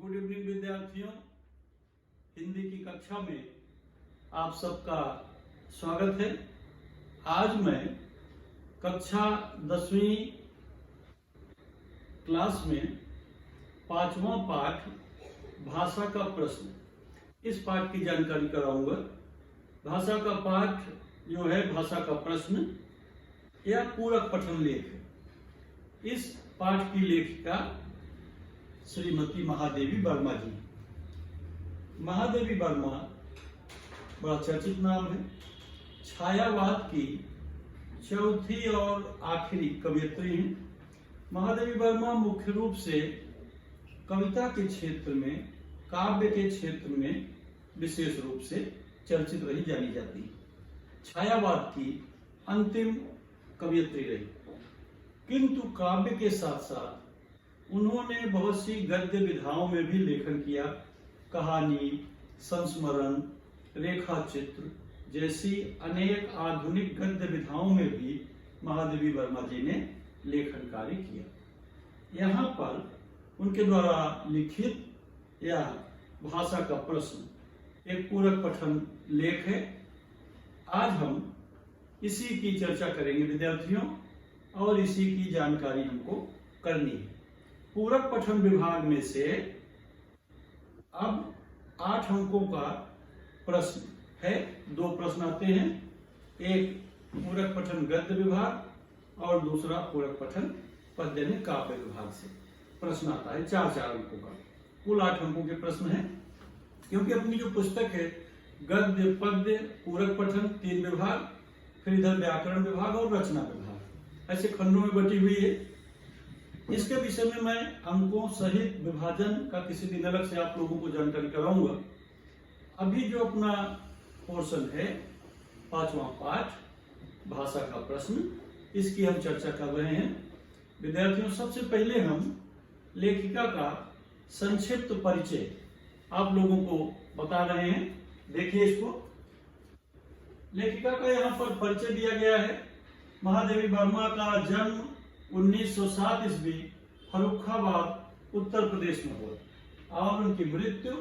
Good evening विद्यार्थियों, हिंदी की कक्षा में आप सबका स्वागत है। आज मैं कक्षा 10वीं क्लास में 5वां पाठ भाषा का प्रश्न, इस पाठ की जानकारी कराऊंगा। भाषा का पाठ जो है भाषा का प्रश्न या पूरक पठन लेख है। इस पाठ की लेखिका श्रीमती महादेवी वर्मा जी। महादेवी वर्मा बड़ा चर्चित नाम है। छायावाद की चौथी और आखिरी कवयित्री हैं। महादेवी वर्मा मुख्य रूप से कविता के क्षेत्र में, काव्य के क्षेत्र में विशेष रूप से चर्चित रही, जानी जाती है। छायावाद की अंतिम कवयित्री रही, किंतु काव्य के साथ साथ उन्होंने बहुत सी गद्य विधाओं में भी लेखन किया। कहानी, संस्मरण, रेखा चित्र जैसी अनेक आधुनिक गद्य विधाओं में भी महादेवी वर्मा जी ने लेखन कार्य किया। यहाँ पर उनके द्वारा लिखित या भाषा का प्रश्न एक पूरक पठन लेख है। आज हम इसी की चर्चा करेंगे विद्यार्थियों, और इसी की जानकारी हमको करनी है। पूरक पठन विभाग में से अब 8 अंकों का प्रश्न है। 2 प्रश्न आते हैं, एक पूरक पठन गद्य विभाग और दूसरा पूरक पठन पद्य में काव्य विभाग से प्रश्न आता है। 4-4 अंकों का, कुल 8 अंकों के प्रश्न है। क्योंकि अपनी जो पुस्तक है गद्य, पद्य, पूरक पठन 3 विभाग, फिर इधर व्याकरण विभाग और रचना विभाग, ऐसे खंडों में बटी हुई है। इसके विषय में मैं अंकों सहित विभाजन का किसी दिन अलग से आप लोगों को जानकारी कराऊंगा। अभी जो अपना पोर्शन है 5वां पाठ भाषा का प्रश्न, इसकी हम चर्चा कर रहे हैं। विद्यार्थियों, सबसे पहले हम लेखिका का संक्षिप्त परिचय आप लोगों को बता रहे हैं। देखिए इसको, लेखिका का यहाँ पर परिचय दिया गया है। महादेवी वर्मा का जन्म 1907 ईस्वी फर्रुखाबाद उत्तर प्रदेश में हुआ और उनकी मृत्यु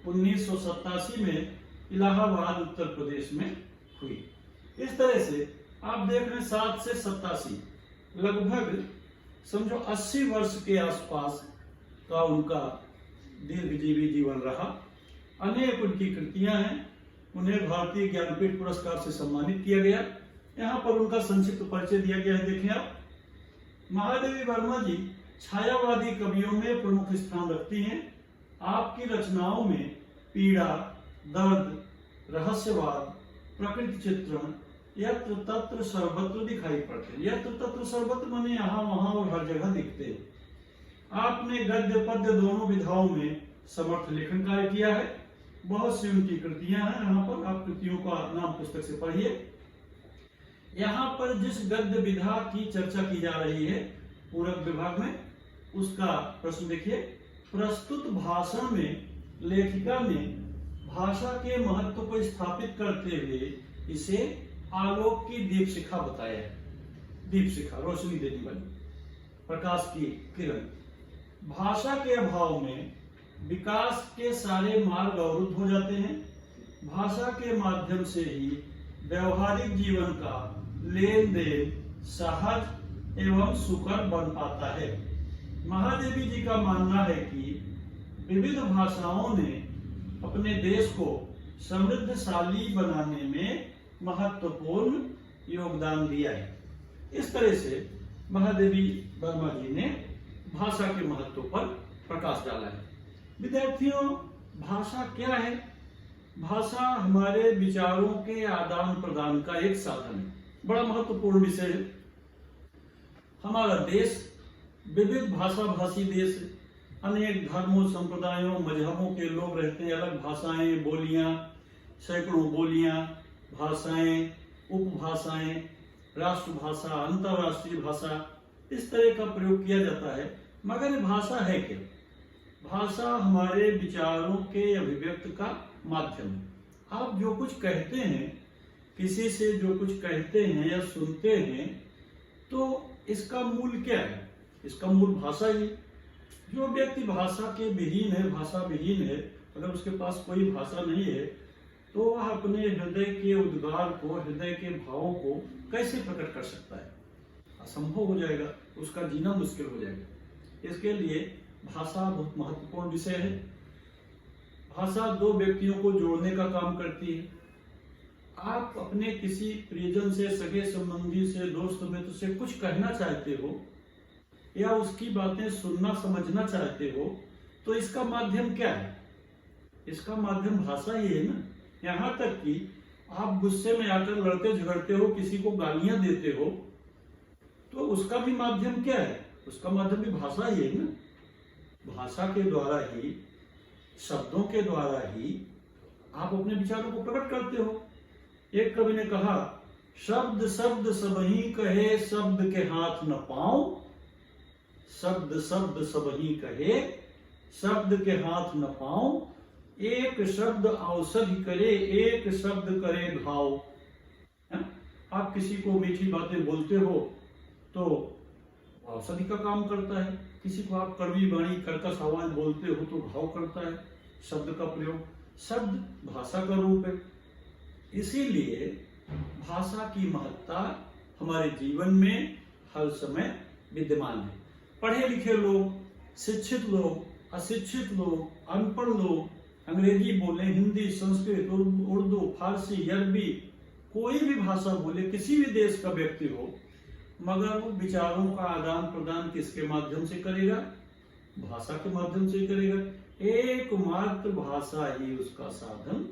1987 में इलाहाबाद उत्तर प्रदेश में हुई। इस तरह से आप देख रहे हैं 7 से 87, लगभग समझो 80 वर्ष के आसपास का उनका दीर्घजीवी जीवन रहा। अनेक उनकी कृतियां हैं। उन्हें भारतीय ज्ञानपीठ पुरस्कार से सम्मानित किया गया। यहाँ पर उनका संक्षिप्त परिचय दिया गया है। देखिए आप, महादेवी वर्मा जी छायावादी कवियों में प्रमुख स्थान रखती हैं। आपकी रचनाओं में पीड़ा, दर्द, रहस्यवाद, प्रकृति चित्रण, यत्र तत्र सर्वत्र दिखाई पड़ते हैं। यत्र तत्र सर्वत्र माने यहाँ वहां और हर जगह दिखते हैं। आपने गद्य पद्य दोनों विधाओं में समर्थ लेखन कार्य किया है। बहुत सी उनकी कृतियां हैं। यहाँ पर आप कृतियों का नाम पुस्तक से पढ़िए। यहाँ पर जिस गद्य विधा की चर्चा की जा रही है पूरक विभाग में, उसका प्रश्न देखिए। प्रस्तुत भाषण में लेखिका ने भाषा के महत्व को स्थापित करते हुए इसे आलोक की दीपशिखा बताया है। दीपशिखा, रोशनी देने वाली, प्रकाश की किरण। भाषा के अभाव में विकास के सारे मार्ग अवरुद्ध हो जाते हैं। भाषा के माध्यम से ही व्यवहारिक जीवन का लेन देन सहज एवं सुकर बन पाता है। महादेवी जी का मानना है कि विविध भाषाओं ने अपने देश को समृद्धशाली बनाने में महत्वपूर्ण योगदान दिया है। इस तरह से महादेवी वर्मा जी ने भाषा के महत्व पर प्रकाश डाला है। विद्यार्थियों, भाषा क्या है? भाषा हमारे विचारों के आदान प्रदान का एक साधन है। बड़ा महत्वपूर्ण विषय है। हमारा देश विविध भाषा भाषी देश है। अनेक धर्मों, संप्रदायों, मजहबों के लोग रहते हैं। अलग भाषाएं, बोलियां, सैकड़ों बोलियां, भाषाएं, उपभाषाएं, राष्ट्रभाषा, अंतर्राष्ट्रीय भाषा, इस तरह का प्रयोग किया जाता है। मगर भाषा है क्या? भाषा हमारे विचारों के अभिव्यक्त का माध्यम है। आप जो कुछ कहते हैं, किसी से जो कुछ कहते हैं या सुनते हैं, तो इसका मूल क्या है? इसका मूल भाषा ही। जो व्यक्ति भाषा के विहीन है, भाषा विहीन है, अगर उसके पास कोई भाषा नहीं है, तो वह अपने हृदय के उद्गार को, हृदय के भावों को कैसे प्रकट कर सकता है? असंभव हो जाएगा, उसका जीना मुश्किल हो जाएगा। इसके लिए भाषा बहुत महत्वपूर्ण विषय है। भाषा दो व्यक्तियों को जोड़ने का काम करती है। आप अपने किसी प्रियजन से, सगे संबंधी से, दोस्त मित्र से कुछ कहना चाहते हो या उसकी बातें सुनना समझना चाहते हो, तो इसका माध्यम क्या है? इसका माध्यम भाषा ही है ना। यहाँ तक कि आप गुस्से में आकर लड़ते झगड़ते हो, किसी को गालियां देते हो, तो उसका भी माध्यम क्या है? उसका माध्यम भी भाषा ही है ना। भाषा के द्वारा ही, शब्दों के द्वारा ही आप अपने विचारों को प्रकट करते हो। एक कवि ने कहा, शब्द शब्द सबही कहे, शब्द के हाथ न पांव। शब्द शब्द सबही कहे, शब्द के हाथ न पांव। एक शब्द औषधि करे, एक शब्द करे घाव। आप किसी को मीठी बातें बोलते हो तो औषधि का काम करता है। किसी को आप कड़वी बाणी, कर्कश आवाज बोलते हो तो घाव करता है। शब्द का प्रयोग, शब्द भाषा का रूप है। इसीलिए भाषा की महत्ता हमारे जीवन में हर समय विद्यमान है। पढ़े लिखे लोग, शिक्षित लोग, अशिक्षित लोग, अनपढ़ लोग, अंग्रेजी बोले, हिंदी, संस्कृत, उर्दू, फारसी, अरबी, कोई भी भाषा बोले, किसी भी देश का व्यक्ति हो, मगर वो विचारों का आदान प्रदान किसके माध्यम से करेगा? भाषा के माध्यम से करेगा। एकमात्र भाषा ही उसका साधन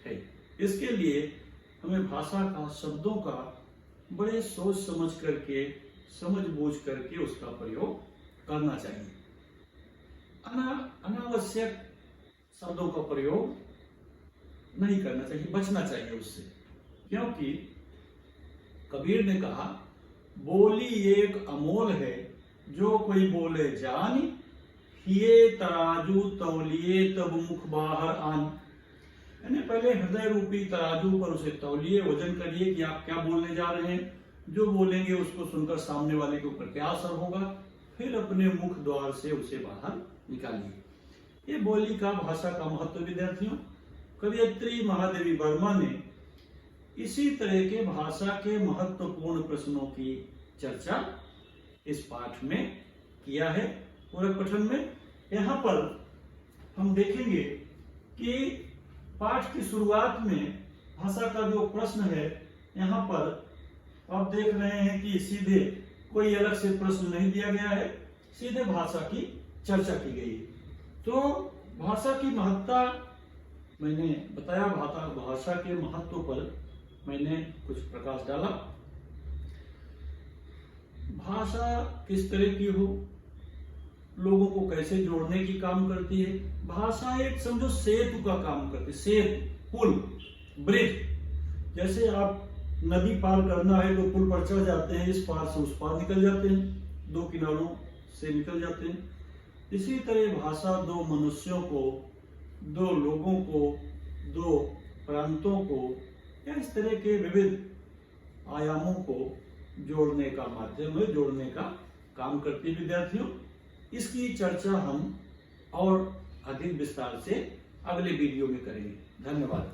है। इसके लिए हमें भाषा का, शब्दों का बड़े सोच समझ करके, समझ बूझ करके उसका प्रयोग करना चाहिए। अनावश्यक शब्दों का प्रयोग नहीं करना चाहिए, बचना चाहिए उससे। क्योंकि कबीर ने कहा, बोली एक अमोल है, जो कोई बोले जानी। हिये तराजू तौलिए, तब मुख बाहर आन। यानी पहले हृदय रूपी तराजू पर उसे तौलिए, वजन करिए कि आप क्या बोलने जा रहे हैं। जो बोलेंगे उसको सुनकर सामने वाले के ऊपर क्या असर होगा, फिर अपने मुख द्वार से उसे बाहर निकालिए। ये बोली का, भाषा का महत्व विद्यार्थियों, कवयित्री महादेवी वर्मा ने इसी तरह के भाषा के महत्वपूर्ण प्रश्नों की चर्चा इस पाठ में किया है। पूरक पठन में यहाँ पर हम देखेंगे कि पाठ की शुरुआत में भाषा का जो प्रश्न है, यहाँ पर आप देख रहे हैं कि सीधे कोई अलग से प्रश्न नहीं दिया गया है, सीधे भाषा की चर्चा की गई है। तो भाषा की महत्ता मैंने बताया, भाषा के महत्व पर मैंने कुछ प्रकाश डाला। भाषा किस तरह की हो, लोगों को कैसे जोड़ने की काम करती है। भाषा एक समझो सेतु का काम करती है, सेतु, पुल, ब्रिज। जैसे आप नदी पार करना है तो पुल पर चढ़ जाते हैं, इस पार से उस पार निकल जाते हैं, दो किनारों से निकल जाते हैं। इसी तरह भाषा दो मनुष्यों को, दो लोगों को, दो प्रांतों को, या इस तरह के विविध आयामों को जोड़ने का माध्यम है, जोड़ने का काम करती है विद्यार्थियों। इसकी चर्चा हम और अधिक विस्तार से अगले वीडियो में करेंगे। धन्यवाद।